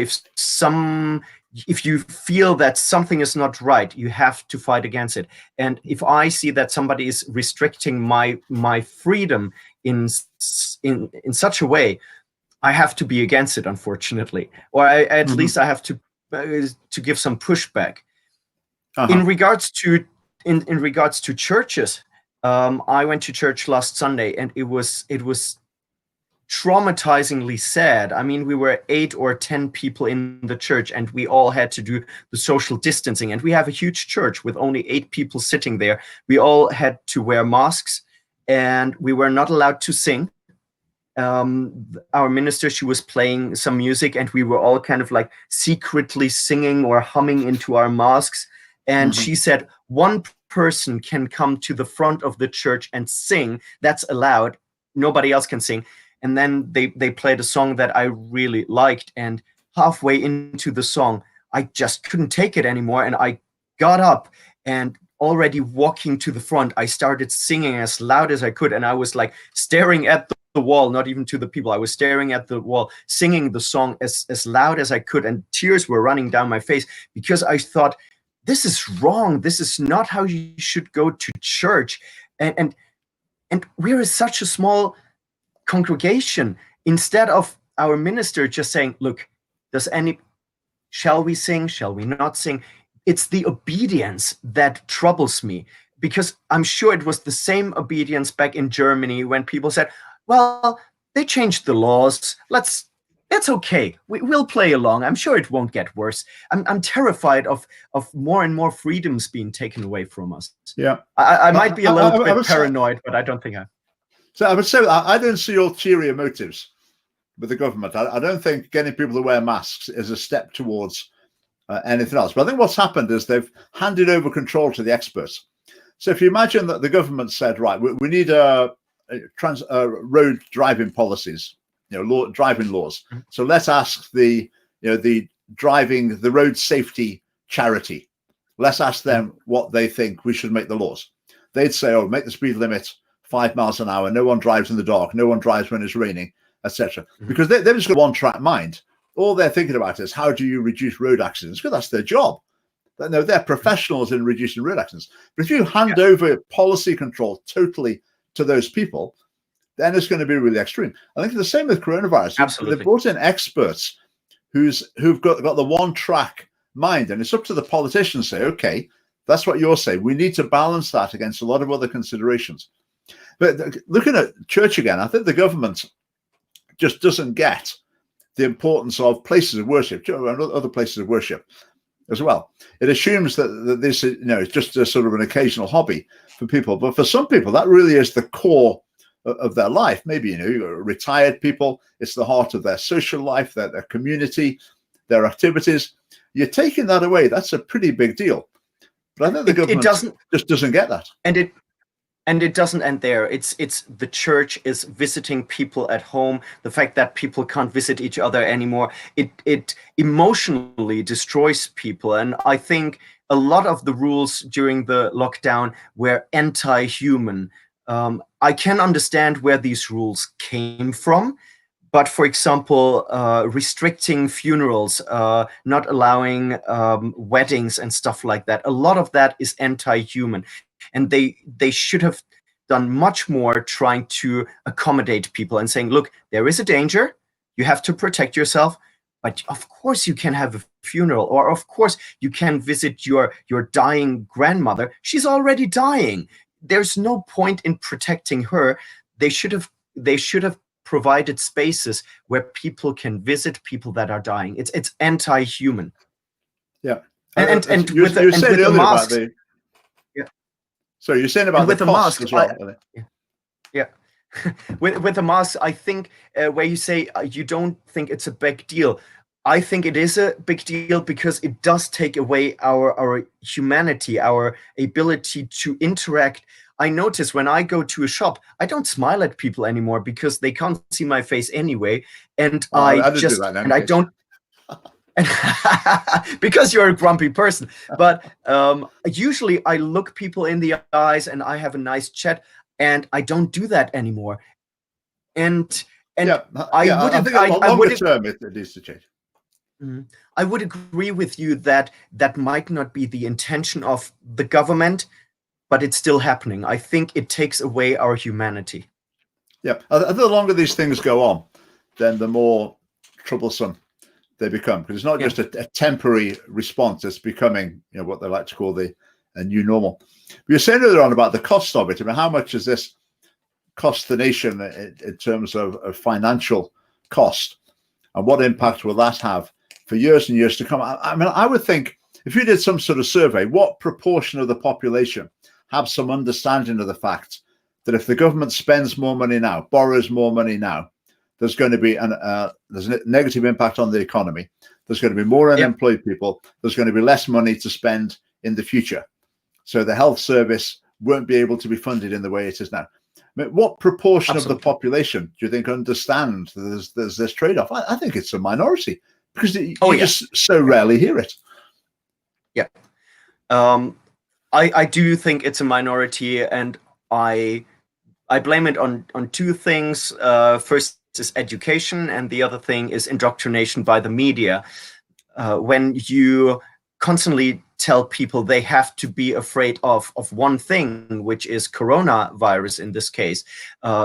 if you feel that something is not right, you have to fight against it. And if I see that somebody is restricting my freedom in such a way, I have to be against it, unfortunately, or at least I have to give some pushback. In regards to churches, I went to church last Sunday, and it was traumatizingly sad. I mean, we were 8 or 10 people in the church, and we all had to do the social distancing. And we have a huge church with only 8 people sitting there. We all had to wear masks, and we were not allowed to sing. Our minister, she was playing some music, and we were all kind of like secretly singing or humming into our masks. And she said, one person can come to the front of the church and sing. That's allowed. Nobody else can sing. And then they played a song that I really liked. And halfway into the song, I just couldn't take it anymore. And I got up, and already walking to the front, I started singing as loud as I could. And I was like staring at the wall, not even to the people. I was staring at the wall, singing the song as loud as I could. And tears were running down my face, because I thought, this is wrong. This is not how you should go to church. And we're such a small congregation. Instead of our minister just saying, look, shall we sing? Shall we not sing? It's the obedience that troubles me, because I'm sure it was the same obedience back in Germany when people said, well, they changed the laws. It's okay. We'll play along. I'm sure it won't get worse. I'm terrified of more and more freedoms being taken away from us.
Yeah,
I might be a little bit paranoid, but I don't think I.
So I would say I don't see ulterior motives with the government. I don't think getting people to wear masks is a step towards anything else. But I think what's happened is they've handed over control to the experts. So if you imagine that the government said, right, we need road driving policies, driving laws. So let's ask the road safety charity. Let's ask them what they think we should make the laws. They'd say, oh, make the speed limit 5 miles an hour. No one drives in the dark. No one drives when it's raining, etc. Because they've just got one track mind. All they're thinking about is how do you reduce road accidents? Because that's their job. They're professionals in reducing road accidents. But if you hand over policy control totally to those people, then it's going to be really extreme. I think it's the same with coronavirus.
Absolutely.
They've brought in experts who've got the one track mind. And it's up to the politicians to say, okay, that's what you're saying. We need to balance that against a lot of other considerations. But looking at church again, I think the government just doesn't get the importance of places of worship and other places of worship as well. It assumes that this is, is just a sort of an occasional hobby for people. But for some people, that really is the core of their life. Maybe, retired people, it's the heart of their social life, their community, their activities. You're taking that away. That's a pretty big deal. But I think the government just doesn't get that.
And it doesn't end there. It's the church is visiting people at home. The fact that people can't visit each other anymore, it emotionally destroys people. And I think a lot of the rules during the lockdown were anti-human. I can understand where these rules came from. But for example, restricting funerals, not allowing weddings and stuff like that, a lot of that is anti-human. And they should have done much more trying to accommodate people and saying, look, there is a danger. You have to protect yourself. But of course you can have a funeral, or of course you can visit your dying grandmother. She's already dying. There's no point in protecting her. They should have provided spaces where people can visit people that are dying. It's anti-human.
Yeah.
And with the masks.
So you're saying about the mask as well.
Yeah. with the mask, I think where you say you don't think it's a big deal, I think it is a big deal because it does take away our humanity, our ability to interact. I notice when I go to a shop, I don't smile at people anymore because they can't see my face anyway, and I don't. Because you're a grumpy person. But usually I look people in the eyes and I have a nice chat, and I don't do that anymore. And
I think longer term it needs to change.
I would agree with you that might not be the intention of the government, but it's still happening. I think it takes away our humanity.
Yeah, I think the longer these things go on, then the more troublesome they become, because it's not just a temporary response. It's becoming, what they like to call a new normal. We were saying earlier on about the cost of it. I mean, how much does this cost the nation in terms of financial cost, and what impact will that have for years and years to come? I mean, I would think if you did some sort of survey, what proportion of the population have some understanding of the fact that if the government spends more money now, borrows more money now, there's going to be there's a negative impact on the economy. There's going to be more unemployed people. There's going to be less money to spend in the future. So the health service won't be able to be funded in the way it is now. I mean, what proportion of the population do you think understand there's this trade-off? I think it's a minority, because you just so rarely hear it.
Yeah. I do think it's a minority, and I blame it on two things. First is education, and the other thing is indoctrination by the media. When you constantly tell people they have to be afraid of one thing, which is coronavirus in this case,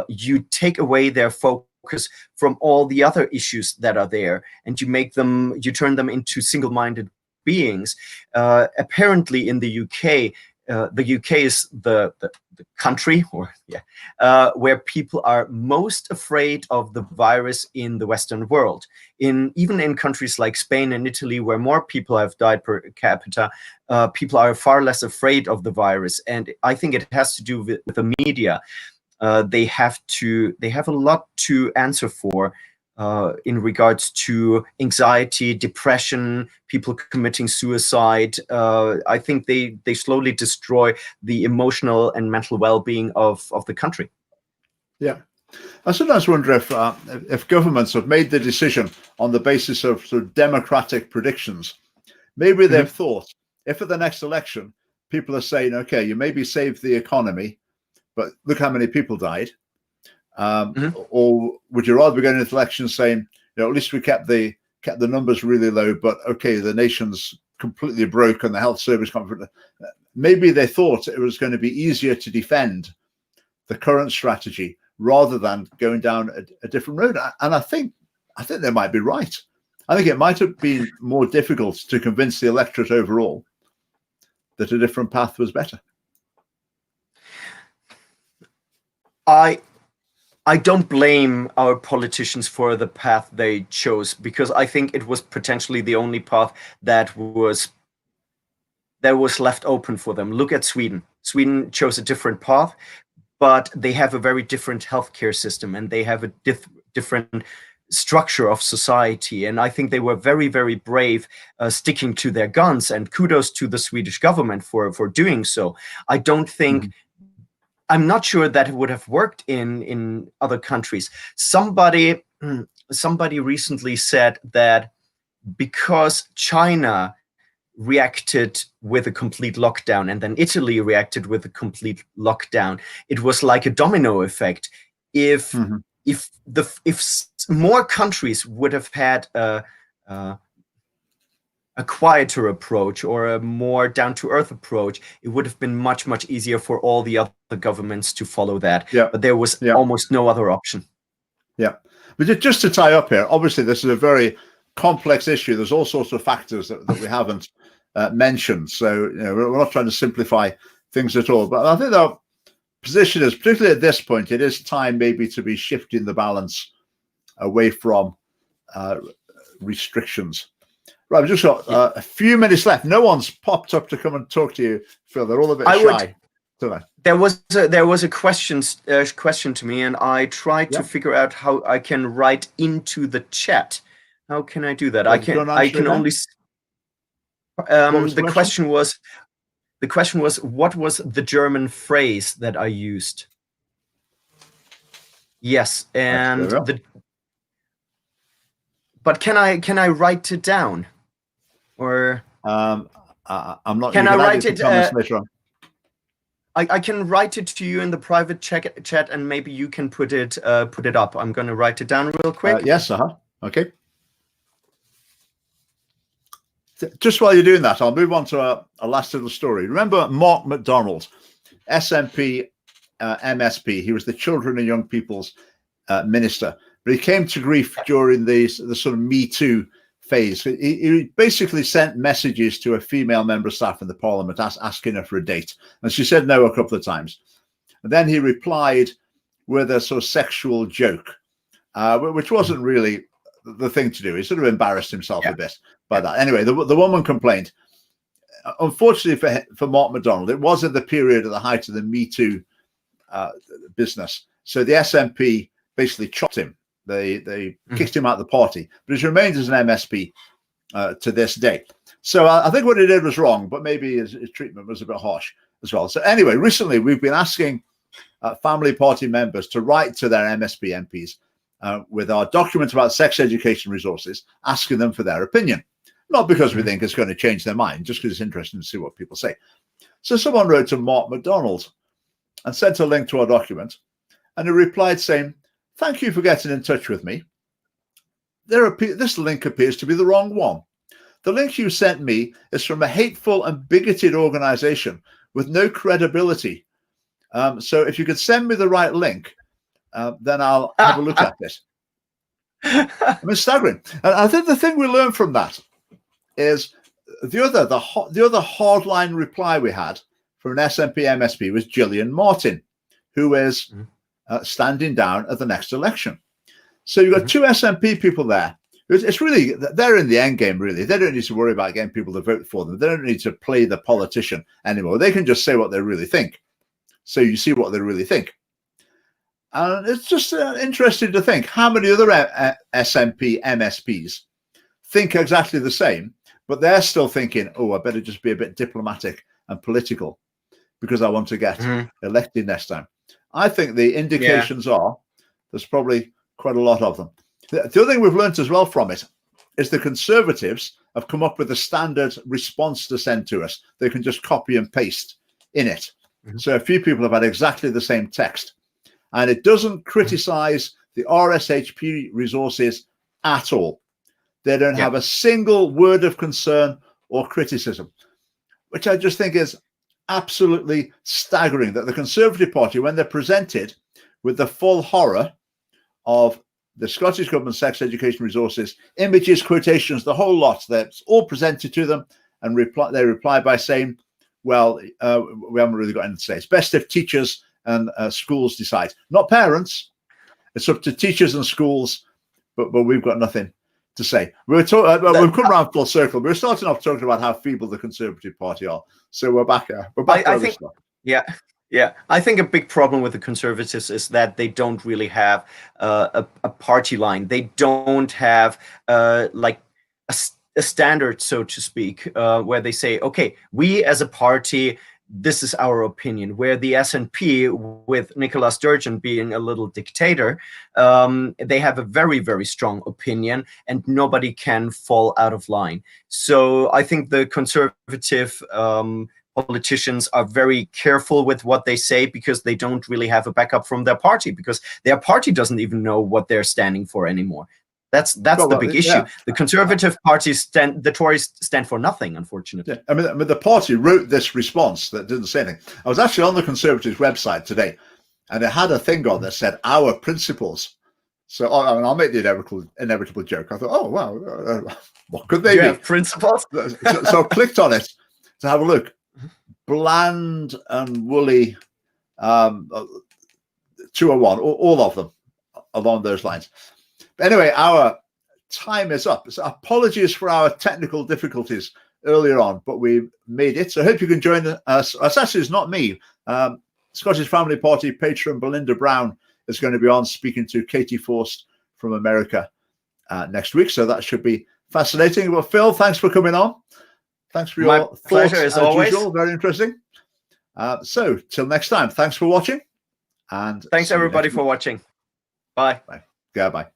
you take away their focus from all the other issues that are there, and you turn them into single-minded beings. Apparently in the UK, the UK is the country where people are most afraid of the virus in the Western world. Even in countries like Spain and Italy, where more people have died per capita, people are far less afraid of the virus. And I think it has to do with the media. They have a lot to answer for in regards to anxiety, depression, people committing suicide. I think they slowly destroy the emotional and mental well-being of the country.
Yeah. I sometimes wonder if governments have made the decision on the basis of sort of democratic predictions. Maybe they've thought, if at the next election, people are saying, okay, you maybe saved the economy, but look how many people died. Or would you rather be going into elections saying, at least we kept the numbers really low, but okay, the nation's completely broke and the health service can't. Maybe they thought it was going to be easier to defend the current strategy rather than going down a different road. And I think they might be right. I think it might have been more difficult to convince the electorate overall that a different path was better.
I don't blame our politicians for the path they chose, because I think it was potentially the only path that was left open for them. Look at Sweden. Sweden chose a different path, but they have a very different healthcare system, and they have a different structure of society. And I think they were very, very brave sticking to their guns, and kudos to the Swedish government for doing so. I don't think, I'm not sure that it would have worked in other countries. Somebody recently said that because China reacted with a complete lockdown and then Italy reacted with a complete lockdown, it was like a domino effect. If more countries would have had a quieter approach or a more down-to-earth approach, it would have been much, much easier for all the other governments to follow that.
Yeah.
But there was almost no other option.
Yeah. But just to tie up here, obviously this is a very complex issue. There's all sorts of factors that we haven't mentioned. So, we're not trying to simplify things at all. But I think our position is, particularly at this point, it is time maybe to be shifting the balance away from restrictions. Right, we've just got a few minutes left. No one's popped up to come and talk to you, Phil. They're all a bit shy tonight.
There was a question to me, and I tried to figure out how I can write into the chat. How can I do that? I can only. The question was, what was the German phrase that I used? Yes, and but can I write it down? Or
I'm not.
Can I write it?
Later on.
I can write it to you in the private chat, and maybe you can put it up. I'm going to write it down real quick.
Yes. Okay. Just while you're doing that, I'll move on to a last little story. Remember Mark MacDonald, SNP, MSP. He was the Children and Young People's minister, but he came to grief during the sort of Me Too phase. He basically sent messages to a female member of staff in the parliament asking her for a date, and she said no a couple of times. And then he replied with a sort of sexual joke, which wasn't really the thing to do. He sort of embarrassed himself a bit by that. Anyway, the woman complained. Unfortunately for Mark MacDonald, it was at the period at the height of the Me Too business. So the SNP basically chopped him. They kicked him out of the party, but he's remained as an MSP to this day. So I think what he did was wrong, but maybe his treatment was a bit harsh as well. So anyway, recently we've been asking family party members to write to their MSP MPs with our document about sex education resources, asking them for their opinion. Not because we think it's going to change their mind, just because it's interesting to see what people say. So someone wrote to Mark MacDonald and sent a link to our document, and he replied saying, "Thank you for getting in touch with me. This link appears to be the wrong one. The link you sent me is from a hateful and bigoted organization with no credibility. So if you could send me the right link, then I'll have a look at this." I mean, staggering. And I think the thing we learned from that is the other hardline reply we had from an SNP MSP was Gillian Martin, who is standing down at the next election. So you've got two SNP people there. It's really, they're in the end game, really. They don't need to worry about getting people to vote for them. They don't need to play the politician anymore. They can just say what they really think. So you see what they really think. And it's just interesting to think how many other SNP MSPs think exactly the same, but they're still thinking, oh, I better just be a bit diplomatic and political because I want to get elected next time. I think the indications are there's probably quite a lot of them. The other thing we've learned as well from it is the Conservatives have come up with a standard response to send to us. They can just copy and paste in it. So a few people have had exactly the same text. And it doesn't criticize the RSHP resources at all. They don't have a single word of concern or criticism, which I just think is absolutely staggering that the Conservative Party, when they're presented with the full horror of the Scottish Government sex education resources, images, quotations, the whole lot. That's all presented to them, and they reply by saying, well, we haven't really got anything to say. It's best if teachers and schools decide, not parents. It's up to teachers and schools, but we've got nothing to say. We've come around full circle. We were starting off talking about how feeble the Conservative Party are. So we're back.
I think, yeah. I think a big problem with the Conservatives is that they don't really have a party line. They don't have like a standard, so to speak, where they say, okay, we as a party, this is our opinion. Where the SNP, with Nicola Sturgeon being a little dictator, they have a very, very strong opinion, and nobody can fall out of line. So I think the Conservative politicians are very careful with what they say, because they don't really have a backup from their party, because their party doesn't even know what they're standing for anymore. That's the big issue. Yeah. The Conservative Party the Tories stand for nothing, unfortunately. Yeah.
I mean, the party wrote this response that didn't say anything. I was actually on the Conservatives website today, and it had a thing on that said "our principles." So I'll make the inevitable joke. I thought, oh wow, what could they be?
Have principles.
So I clicked on it to have a look. Bland and woolly, 201, all of them along those lines. Anyway, our time is up. So apologies for our technical difficulties earlier on, but we made it. So I hope you can join us. Actually, it's not me. Scottish Family Party patron Belinda Brown is going to be on speaking to Katie Forst from America next week. So that should be fascinating. Well, Phil, thanks for coming on. Thanks for your thoughts as always. Usual. Very interesting. So till next time, thanks for watching. And
thanks everybody for watching. Bye.
Bye. Goodbye.